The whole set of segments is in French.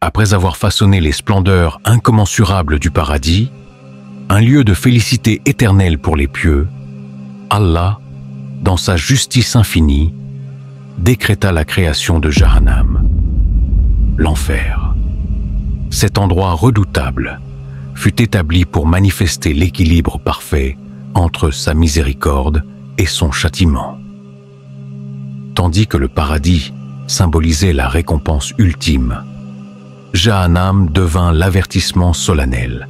Après avoir façonné les splendeurs incommensurables du paradis, un lieu de félicité éternelle pour les pieux, Allah, dans sa justice infinie, décréta la création de Jahannam, l'enfer. Cet endroit redoutable fut établi pour manifester l'équilibre parfait entre sa miséricorde et son châtiment. Tandis que le paradis symbolisait la récompense ultime, Jahannam devint l'avertissement solennel,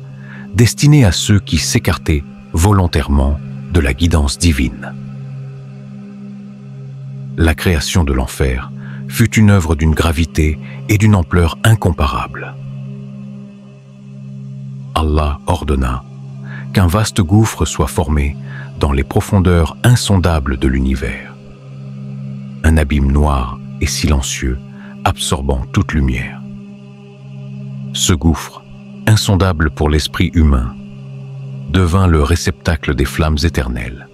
destiné à ceux qui s'écartaient volontairement de la guidance divine. La création de l'enfer fut une œuvre d'une gravité et d'une ampleur incomparables. Allah ordonna qu'un vaste gouffre soit formé dans les profondeurs insondables de l'univers. Un abîme noir et silencieux absorbant toute lumière. Ce gouffre, insondable pour l'esprit humain, devint le réceptacle des flammes éternelles.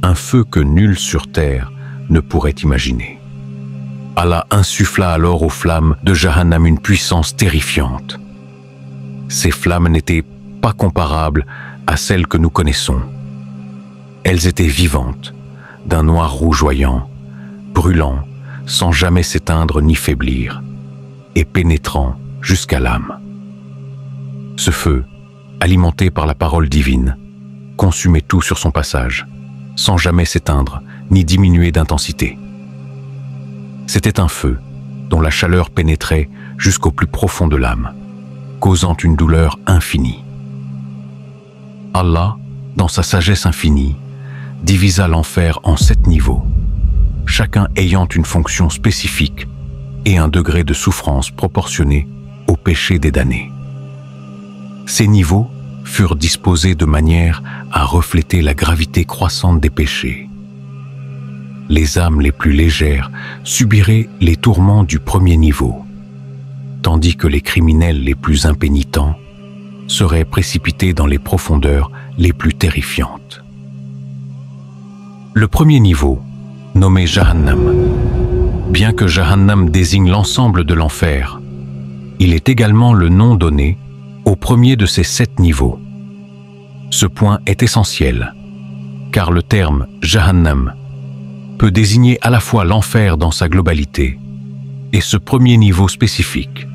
Un feu que nul sur terre ne pourrait imaginer. Allah insuffla alors aux flammes de Jahannam une puissance terrifiante. Ces flammes n'étaient pas comparables à celles que nous connaissons. Elles étaient vivantes, d'un noir rougeoyant, brûlant, sans jamais s'éteindre ni faiblir, et pénétrant jusqu'à l'âme. Ce feu, alimenté par la parole divine, consumait tout sur son passage, sans jamais s'éteindre ni diminuer d'intensité. C'était un feu dont la chaleur pénétrait jusqu'au plus profond de l'âme, causant une douleur infinie. Allah, dans sa sagesse infinie, divisa l'enfer en 7 niveaux, chacun ayant une fonction spécifique et un degré de souffrance proportionné au péché des damnés. Ces niveaux furent disposés de manière à refléter la gravité croissante des péchés. Les âmes les plus légères subiraient les tourments du premier niveau, tandis que les criminels les plus impénitents seraient précipités dans les profondeurs les plus terrifiantes. Le premier niveau, nommé Jahannam, bien que Jahannam désigne l'ensemble de l'enfer, il est également le nom donné au premier de ces 7 niveaux. Ce point est essentiel, car le terme Jahannam peut désigner à la fois l'enfer dans sa globalité et ce premier niveau spécifique.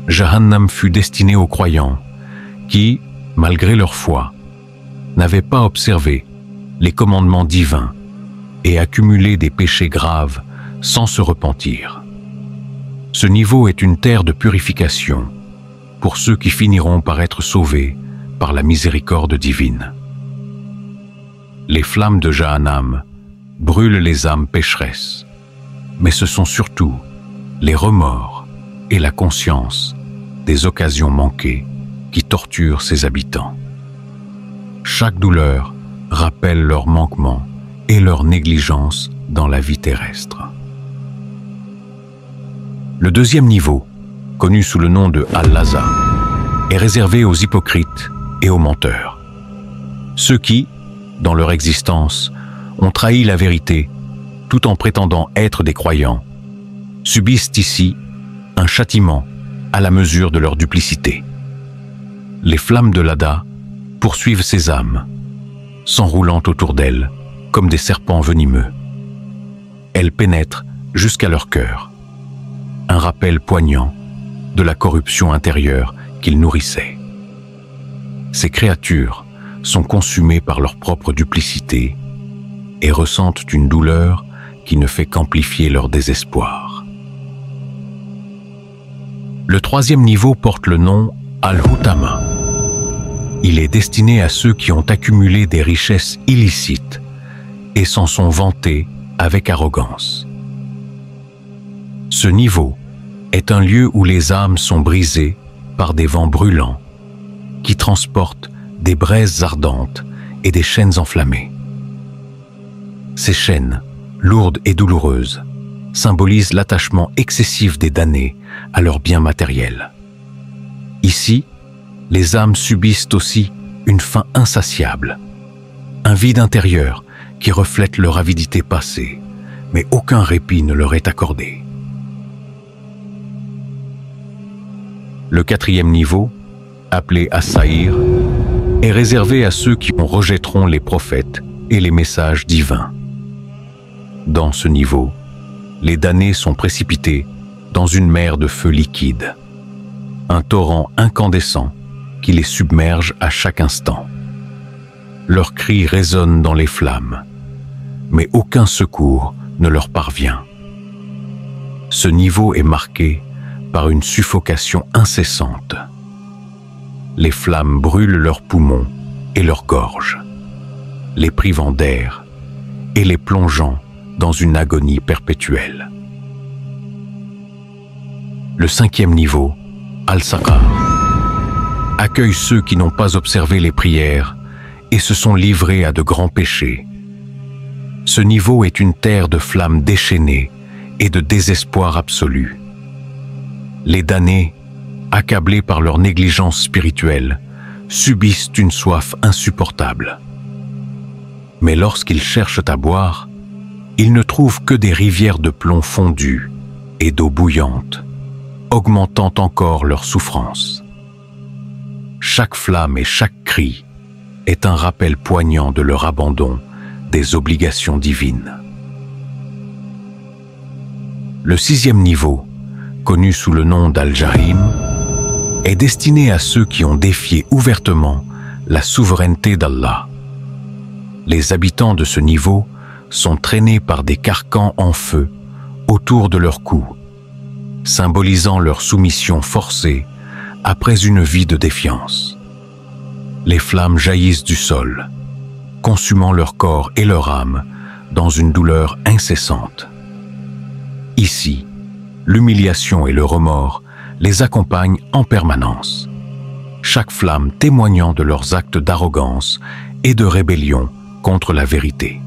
Jahannam fut destiné aux croyants qui, malgré leur foi, n'avaient pas observé les commandements divins et accumulé des péchés graves sans se repentir. Ce niveau est une terre de purification pour ceux qui finiront par être sauvés par la miséricorde divine. Les flammes de Jahannam brûlent les âmes pécheresses, mais ce sont surtout les remords et la conscience des occasions manquées qui torturent ses habitants. Chaque douleur rappelle leurs manquements et leur négligence dans la vie terrestre. Le deuxième niveau, connu sous le nom de Al-Laza, est réservé aux hypocrites et aux menteurs. Ceux qui, dans leur existence, ont trahi la vérité tout en prétendant être des croyants, subissent ici un châtiment à la mesure de leur duplicité. Les flammes de l'Ada poursuivent ces âmes, s'enroulant autour d'elles comme des serpents venimeux. Elles pénètrent jusqu'à leur cœur, un rappel poignant de la corruption intérieure qu'ils nourrissaient. Ces créatures sont consumées par leur propre duplicité et ressentent une douleur qui ne fait qu'amplifier leur désespoir. Le troisième niveau porte le nom Al-Hutama. Il est destiné à ceux qui ont accumulé des richesses illicites et s'en sont vantés avec arrogance. Ce niveau est un lieu où les âmes sont brisées par des vents brûlants qui transportent des braises ardentes et des chaînes enflammées. Ces chaînes, lourdes et douloureuses, symbolisent l'attachement excessif des damnés à leurs biens matériels. Ici, les âmes subissent aussi une faim insatiable, un vide intérieur qui reflète leur avidité passée, mais aucun répit ne leur est accordé. Le quatrième niveau, appelé As-Sa'ir, est réservé à ceux qui rejetteront les prophètes et les messages divins. Dans ce niveau, les damnés sont précipités dans une mer de feu liquide, un torrent incandescent qui les submerge à chaque instant. Leurs cris résonnent dans les flammes, mais aucun secours ne leur parvient. Ce niveau est marqué par une suffocation incessante. Les flammes brûlent leurs poumons et leurs gorges, les privant d'air et les plongeant dans une agonie perpétuelle. Le cinquième niveau, Al-Saqar, accueille ceux qui n'ont pas observé les prières et se sont livrés à de grands péchés. Ce niveau est une terre de flammes déchaînées et de désespoir absolu. Les damnés, accablés par leur négligence spirituelle, subissent une soif insupportable. Mais lorsqu'ils cherchent à boire, ils ne trouvent que des rivières de plomb fondu et d'eau bouillante, augmentant encore leur souffrance. Chaque flamme et chaque cri est un rappel poignant de leur abandon des obligations divines. Le sixième niveau, connu sous le nom d'Al-Jahim, est destiné à ceux qui ont défié ouvertement la souveraineté d'Allah. Les habitants de ce niveau sont traînés par des carcans en feu autour de leur cou, symbolisant leur soumission forcée après une vie de défiance. Les flammes jaillissent du sol, consumant leur corps et leur âme dans une douleur incessante. Ici, l'humiliation et le remords les accompagnent en permanence, chaque flamme témoignant de leurs actes d'arrogance et de rébellion contre la vérité.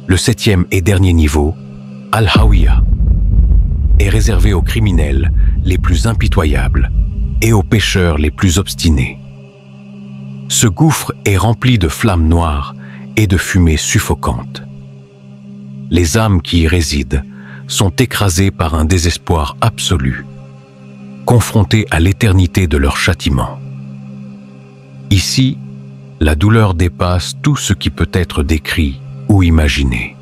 Le septième et dernier niveau, Al-Hawiya, est réservé aux criminels les plus impitoyables et aux pécheurs les plus obstinés. Ce gouffre est rempli de flammes noires et de fumées suffocantes. Les âmes qui y résident sont écrasées par un désespoir absolu, confrontées à l'éternité de leur châtiment. Ici, la douleur dépasse tout ce qui peut être décrit ou imaginé,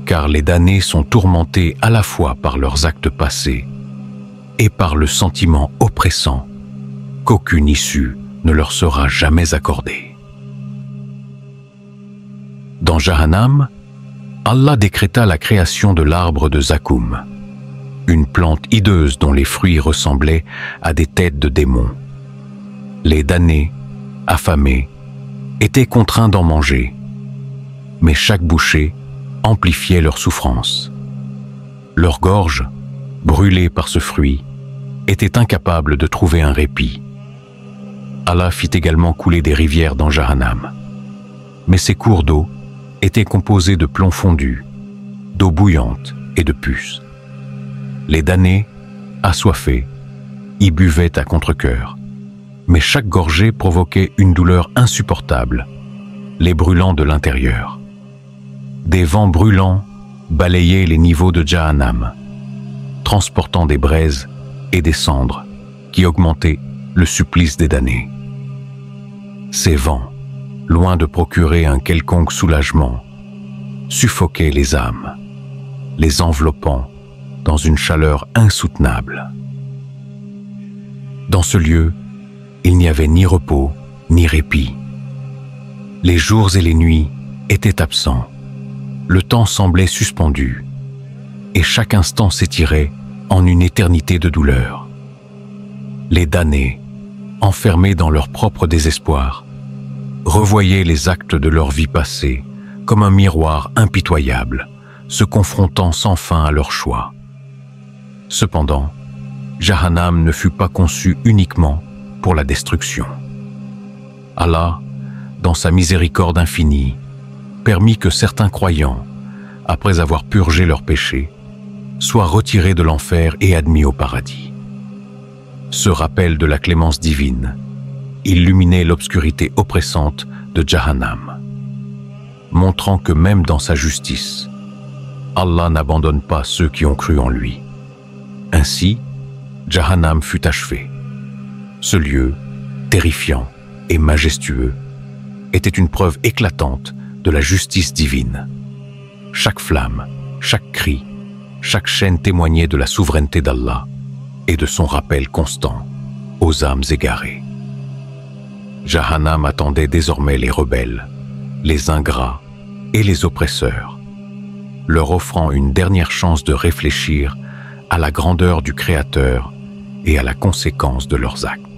car les damnés sont tourmentés à la fois par leurs actes passés et par le sentiment oppressant qu'aucune issue ne leur sera jamais accordée. Dans Jahannam, Allah décréta la création de l'arbre de Zakoum, une plante hideuse dont les fruits ressemblaient à des têtes de démons. Les damnés, affamés, étaient contraints d'en manger, mais chaque bouchée amplifiait leur souffrance. Leur gorge, brûlée par ce fruit, était incapable de trouver un répit. Allah fit également couler des rivières dans Jahannam, mais ces cours d'eau étaient composés de plomb fondu, d'eau bouillante et de puces. Les damnés, assoiffés, y buvaient à contre-cœur, mais chaque gorgée provoquait une douleur insupportable, les brûlant de l'intérieur. Des vents brûlants balayaient les niveaux de Jahannam, transportant des braises et des cendres qui augmentaient le supplice des damnés. Ces vents, loin de procurer un quelconque soulagement, suffoquaient les âmes, les enveloppant dans une chaleur insoutenable. Dans ce lieu, il n'y avait ni repos, ni répit. Les jours et les nuits étaient absents, le temps semblait suspendu, et chaque instant s'étirait en une éternité de douleur. Les damnés, enfermés dans leur propre désespoir, revoyaient les actes de leur vie passée comme un miroir impitoyable, se confrontant sans fin à leur choix. Cependant, Jahannam ne fut pas conçu uniquement pour la destruction. Allah, dans sa miséricorde infinie, permit que certains croyants, après avoir purgé leurs péchés, soient retirés de l'enfer et admis au paradis. Ce rappel de la clémence divine illuminait l'obscurité oppressante de Jahannam, montrant que même dans sa justice, Allah n'abandonne pas ceux qui ont cru en lui. Ainsi, Jahannam fut achevé. Ce lieu, terrifiant et majestueux, était une preuve éclatante de la justice divine. Chaque flamme, chaque cri, chaque chaîne témoignait de la souveraineté d'Allah et de son rappel constant aux âmes égarées. Jahannam attendait désormais les rebelles, les ingrats et les oppresseurs, leur offrant une dernière chance de réfléchir à la grandeur du Créateur et à la conséquence de leurs actes.